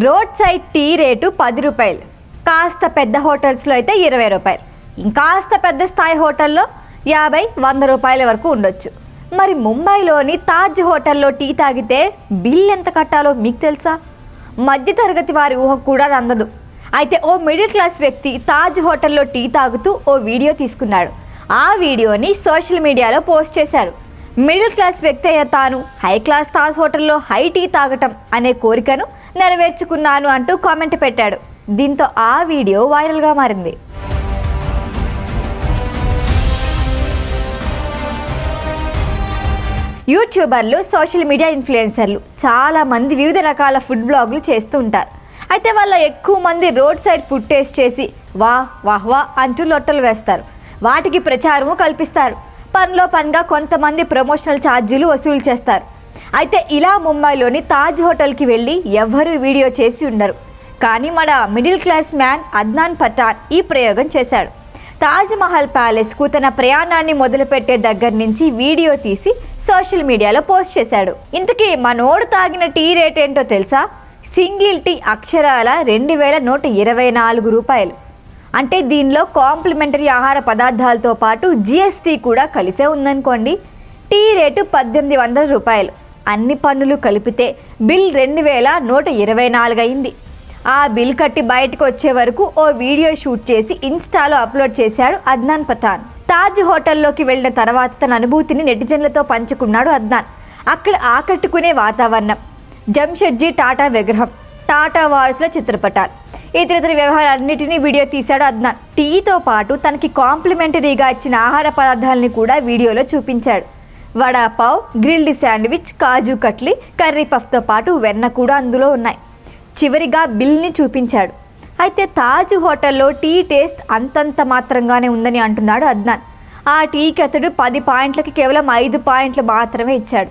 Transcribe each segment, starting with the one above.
Road side tea rate 10 రూపాయలు, కాస్త పెద్ద హోటల్స్లో అయితే 20 రూపాయలు, ఇంకాస్త పెద్ద స్థాయి హోటల్లో 50-100 రూపాయల వరకు ఉండొచ్చు. మరి ముంబైలోని తాజ్ హోటల్లో టీ తాగితే బిల్ ఎంత కట్టాలో మీకు తెలుసా? మధ్యతరగతి వారి ఊహ కూడా అందదు. అయితే ఓ మిడిల్ క్లాస్ వ్యక్తి తాజ్ హోటల్లో టీ తాగుతూ ఓ వీడియో తీసుకున్నాడు. ఆ వీడియోని సోషల్ మీడియాలో పోస్ట్ చేశాడు. మిడిల్ క్లాస్ వ్యక్తి అయ్యే తాను హై క్లాస్ తాజ్ హోటల్లో హై టీ తాగటం అనే కోరికను నెరవేర్చుకున్నాను అంటూ కామెంట్ పెట్టాడు. దీంతో ఆ వీడియో వైరల్గా మారింది. యూట్యూబర్లు, సోషల్ మీడియా ఇన్ఫ్లుయెన్సర్లు చాలామంది వివిధ రకాల ఫుడ్ బ్లాగులు చేస్తూ ఉంటారు. అయితే వాళ్ళ ఎక్కువ మంది రోడ్ సైడ్ ఫుడ్ టేస్ట్ చేసి వాహ్ అంటూ లొట్టలు వేస్తారు. వాటికి ప్రచారము కల్పిస్తారు. పనిలో పనిగా కొంతమంది ప్రమోషనల్ ఛార్జీలు వసూలు చేస్తారు. అయితే ఇలా ముంబైలోని తాజ్ హోటల్కి వెళ్ళి ఎవరు వీడియో చేసి ఉండరు. కానీ మన middle class man Adnan Pathan ఈ ప్రయోగం చేశాడు. తాజ్ మహల్ ప్యాలెస్కు తన ప్రయాణాన్ని మొదలుపెట్టే దగ్గర నుంచి వీడియో తీసి సోషల్ మీడియాలో పోస్ట్ చేశాడు. ఇంతకీ మనోడు తాగిన టీ రేట్ ఏంటో తెలుసా? సింగిల్ టీ అక్షరాల 2124 రూపాయలు. అంటే దీనిలో కాంప్లిమెంటరీ ఆహార పదార్థాలతో పాటు GST కూడా కలిసే ఉందనుకోండి. టీ రేటు 1800 రూపాయలు. అన్ని పన్నులు కలిపితే బిల్ 2124 అయింది. ఆ బిల్ కట్టి బయటకు వచ్చే వరకు ఓ వీడియో షూట్ చేసి ఇన్స్టాలో అప్లోడ్ చేశాడు అద్నాన్ పఠాన్. తాజ్ హోటల్లోకి వెళ్ళిన తర్వాత తన అనుభూతిని నెటిజన్లతో పంచుకున్నాడు అద్నాన్. అక్కడ ఆకట్టుకునే వాతావరణం, జంషెడ్జీ టాటా విగ్రహం, టాటా వారసుల చిత్రపటాలు, ఇతర వ్యవహారాలన్నిటినీ వీడియో తీశాడు అద్నాన్. టీతో పాటు తనకి కాంప్లిమెంటరీగా ఇచ్చిన ఆహార పదార్థాలని కూడా వీడియోలో చూపించాడు. Vada pav, grilled sandwich, kaju katli, curry పఫ్తో పాటు వెన్న కూడా అందులో ఉన్నాయి. చివరిగా బిల్ని చూపించాడు. అయితే తాజ్ హోటల్లో టీ టేస్ట్ అంతంత మాత్రంగానే ఉందని అంటున్నాడు అద్నాన్. ఆ టీకి అతడు 10 పాయింట్లకి కేవలం 5 పాయింట్లు మాత్రమే ఇచ్చాడు.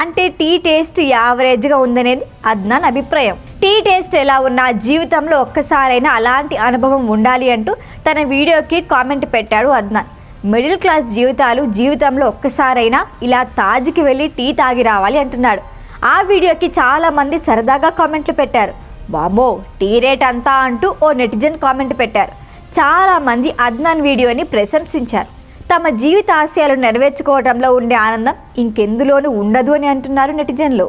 అంటే టీ టేస్ట్ యావరేజ్గా ఉందనేది అద్నాన్ అభిప్రాయం. టీ టేస్ట్ ఎలా ఉన్నా జీవితంలో ఒక్కసారైనా అలాంటి అనుభవం ఉండాలి అంటూ తన వీడియోకి కామెంట్ పెట్టాడు అద్నాన్. మిడిల్ క్లాస్ జీవితంలో ఒక్కసారైనా ఇలా తాజ్కి వెళ్ళి టీ తాగి రావాలి అంటున్నాడు. ఆ వీడియోకి చాలామంది సరదాగా కామెంట్లు పెట్టారు. బాబో టీ రేట్ అంతా అంటూ ఓ నెటిజన్ కామెంట్ పెట్టారు. చాలామంది అద్నాన్ వీడియోని ప్రశంసించారు. తమ జీవిత ఆశయాలను నెరవేర్చుకోవడంలో ఉండే ఆనందం ఇంకెందులోనూ ఉండదు అని అంటున్నారు నెటిజన్లు.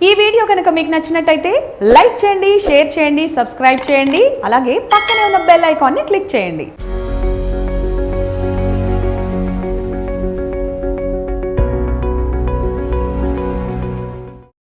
ఈ వీడియో కనుక మీకు నచ్చినట్టయితే లైక్ చేయండి, షేర్ చేయండి, సబ్స్క్రైబ్ చేయండి. అలాగే పక్కనే ఉన్న బెల్ ఐకాన్ని క్లిక్ చేయండి.